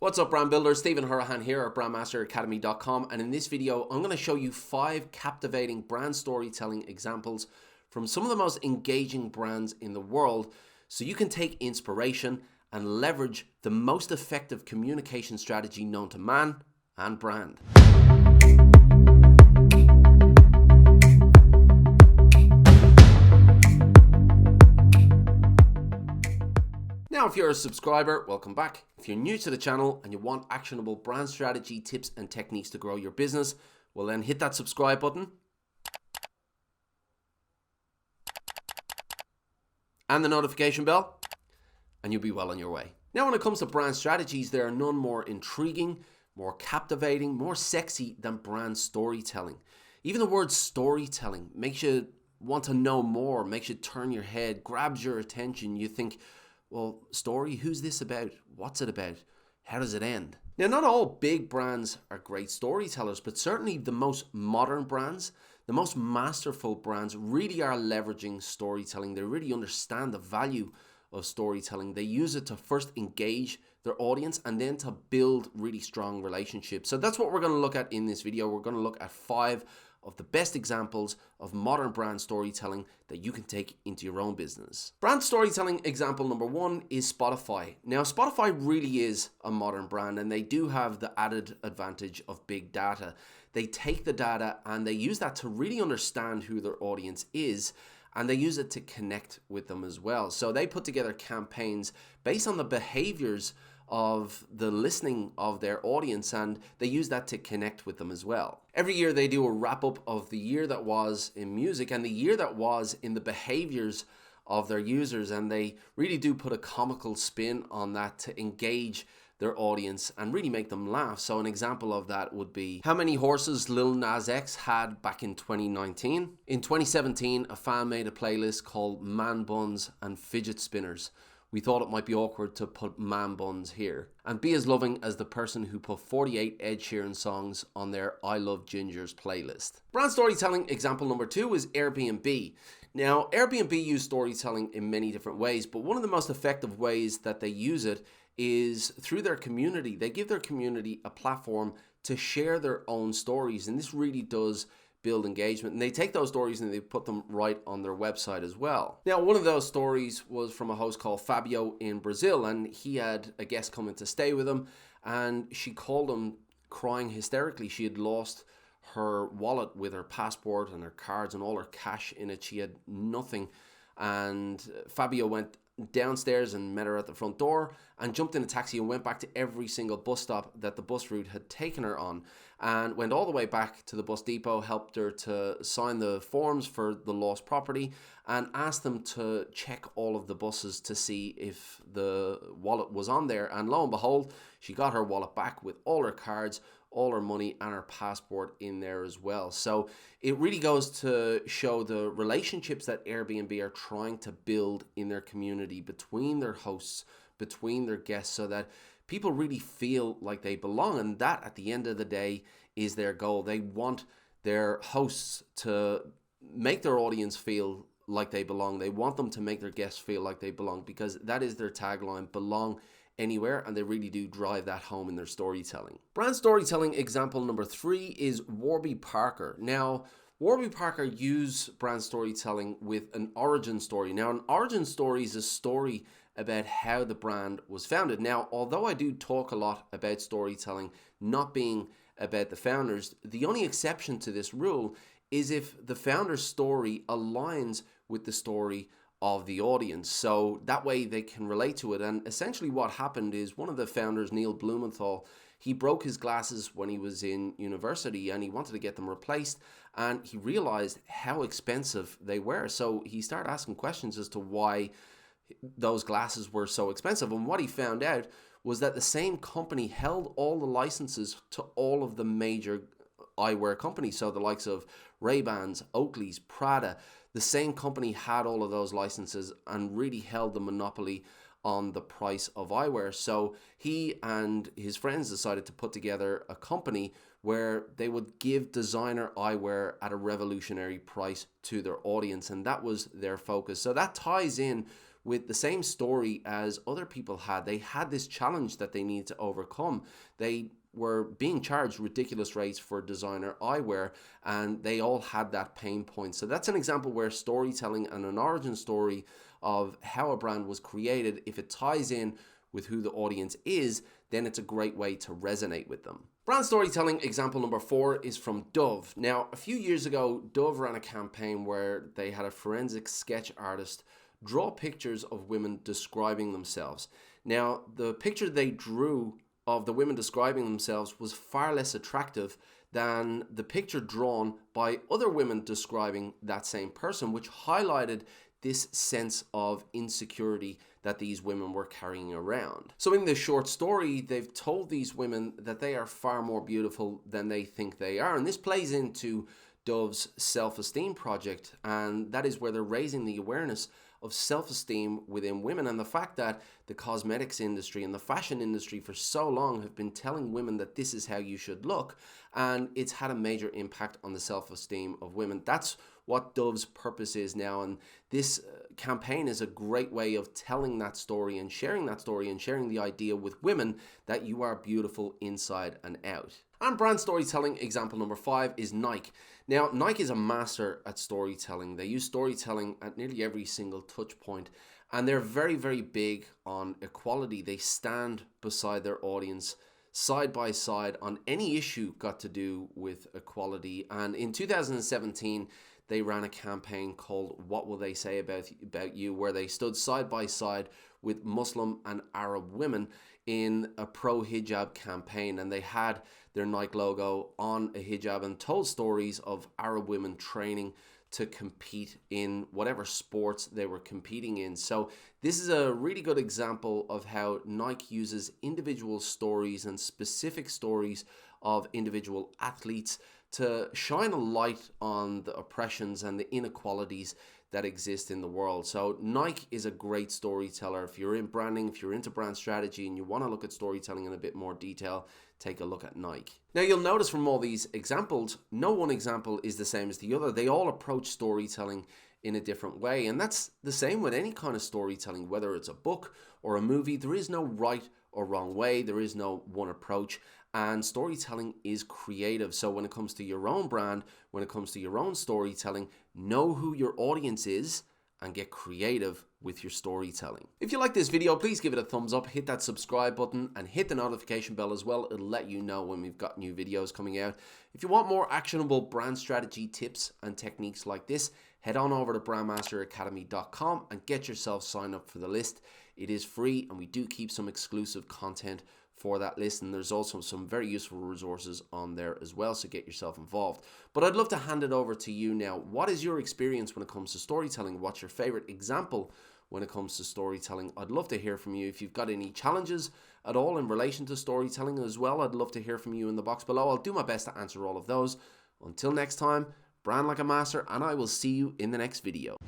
What's up, brand builders? Stephen Hurahan here at BrandMasterAcademy.com, and in this video I'm going to show you 5 captivating brand storytelling examples from some of the most engaging brands in the world so you can take inspiration and leverage the most effective communication strategy known to man and brand. Now, if you're a subscriber, welcome back. If you're new to the channel and you want actionable brand strategy tips and techniques to grow your business, well then hit that subscribe button and the notification bell and you'll be well on your way. Now, when it comes to brand strategies, there are none more intriguing, more captivating, more sexy than brand storytelling. Even the word storytelling makes you want to know more, makes you turn your head, grabs your attention. You think, well, story, who's this about? What's it about? How does it end? Now, not all big brands are great storytellers, but certainly the most modern brands, the most masterful brands really are leveraging storytelling. They really understand the value of storytelling. They use it to first engage their audience and then to build really strong relationships. So that's what we're going to look at in this video. We're going to look at 5 of the best examples of modern brand storytelling that you can take into your own business. Brand storytelling example number 1 is Spotify. Now, Spotify really is a modern brand, and they do have the added advantage of big data. They take the data and they use that to really understand who their audience is, and they use it to connect with them as well. So they put together campaigns based on the behaviors of the listening of their audience, and they use that to connect with them as well. Every year they do a wrap up of the year that was in music and the year that was in the behaviors of their users, and they really do put a comical spin on that to engage their audience and really make them laugh. So an example of that would be how many horses Lil Nas X had back in 2019. In 2017, a fan made a playlist called Man Buns and Fidget Spinners. We thought it might be awkward to put man buns here. And be as loving as the person who put 48 Ed Sheeran songs on their I Love Gingers playlist. Brand storytelling example number 2 is Airbnb. Now, Airbnb use storytelling in many different ways, but one of the most effective ways that they use it is through their community. They give their community a platform to share their own stories, and this really does build engagement, and they take those stories and they put them right on their website as well. Now, one of those stories was from a host called Fabio in Brazil, and he had a guest coming to stay with him, and she called him crying hysterically. She had lost her wallet with her passport and her cards and all her cash in it. She had nothing, and Fabio went downstairs and met her at the front door and jumped in a taxi and went back to every single bus stop that the bus route had taken her on, and went all the way back to the bus depot, helped her to sign the forms for the lost property, and asked them to check all of the buses to see if the wallet was on there. And lo and behold, she got her wallet back with all her cards, all her money, and her passport in there as well. So it really goes to show the relationships that Airbnb are trying to build in their community between their hosts, between their guests, so that people really feel like they belong. And that, at the end of the day, is their goal. They want their hosts to make their audience feel like they belong. They want them to make their guests feel like they belong, because that is their tagline, belong anywhere, and they really do drive that home in their storytelling. Brand storytelling example number 3 is Warby Parker. Now, Warby Parker use brand storytelling with an origin story. Now, an origin story is a story about how the brand was founded. Now, although I do talk a lot about storytelling not being about the founders, the only exception to this rule is if the founder's story aligns with the story of the audience, so that way they can relate to it. And essentially what happened is one of the founders, Neil Blumenthal, he broke his glasses when he was in university and he wanted to get them replaced, and he realized how expensive they were. So he started asking questions as to why those glasses were so expensive, and what he found out was that the same company held all the licenses to all of the major eyewear companies, so the likes of Ray-Bans, Oakley's, Prada. The same company had all of those licenses and really held the monopoly on the price of eyewear. So he and his friends decided to put together a company where they would give designer eyewear at a revolutionary price to their audience, and that was their focus. So that ties in with the same story as other people had. They had this challenge that they needed to overcome. They were being charged ridiculous rates for designer eyewear, and they all had that pain point. So that's an example where storytelling and an origin story of how a brand was created, if it ties in with who the audience is, then it's a great way to resonate with them. Brand storytelling example number 4 is from Dove. Now, a few years ago, Dove ran a campaign where they had a forensic sketch artist draw pictures of women describing themselves. Now, the picture they drew of the women describing themselves was far less attractive than the picture drawn by other women describing that same person, which highlighted this sense of insecurity that these women were carrying around. So in this short story, they've told these women that they are far more beautiful than they think they are. And this plays into Dove's self-esteem project, and that is where they're raising the awareness of self-esteem within women, and the fact that the cosmetics industry and the fashion industry for so long have been telling women that this is how you should look, and it's had a major impact on the self-esteem of women. That's what Dove's purpose is now, and this campaign is a great way of telling that story and sharing the idea with women that you are beautiful inside and out. And brand storytelling example number 5 is Nike. Now, Nike is a master at storytelling. They use storytelling at nearly every single touch point, and they're very, very big on equality. They stand beside their audience side by side on any issue got to do with equality. And in 2017, they ran a campaign called What Will They Say About You, where they stood side by side with Muslim and Arab women in a pro-hijab campaign, and they had their Nike logo on a hijab and told stories of Arab women training to compete in whatever sports they were competing in. So this is a really good example of how Nike uses individual stories and specific stories of individual athletes to shine a light on the oppressions and the inequalities that exist in the world. So Nike is a great storyteller. If you're in branding, if you're into brand strategy and you want to look at storytelling in a bit more detail, take a look at Nike. Now you'll notice from all these examples, no one example is the same as the other. They all approach storytelling in a different way. And that's the same with any kind of storytelling, whether it's a book or a movie. There is no right or wrong way. There is no one approach. And storytelling is creative. So when it comes to your own brand, when it comes to your own storytelling, know who your audience is and get creative with your storytelling. If you like this video, please give it a thumbs up, hit that subscribe button and hit the notification bell as well. It'll let you know when we've got new videos coming out. If you want more actionable brand strategy tips and techniques like this, head on over to BrandMasterAcademy.com and get yourself signed up for the list. It is free, and we do keep some exclusive content for that list, and there's also some very useful resources on there as well, so get yourself involved. But I'd love to hand it over to you now. What is your experience when it comes to storytelling? What's your favorite example when it comes to storytelling? I'd love to hear from you. If you've got any challenges at all in relation to storytelling as well, I'd love to hear from you in the box below. I'll do my best to answer all of those. Until next time, brand like a master, and I will see you in the next video.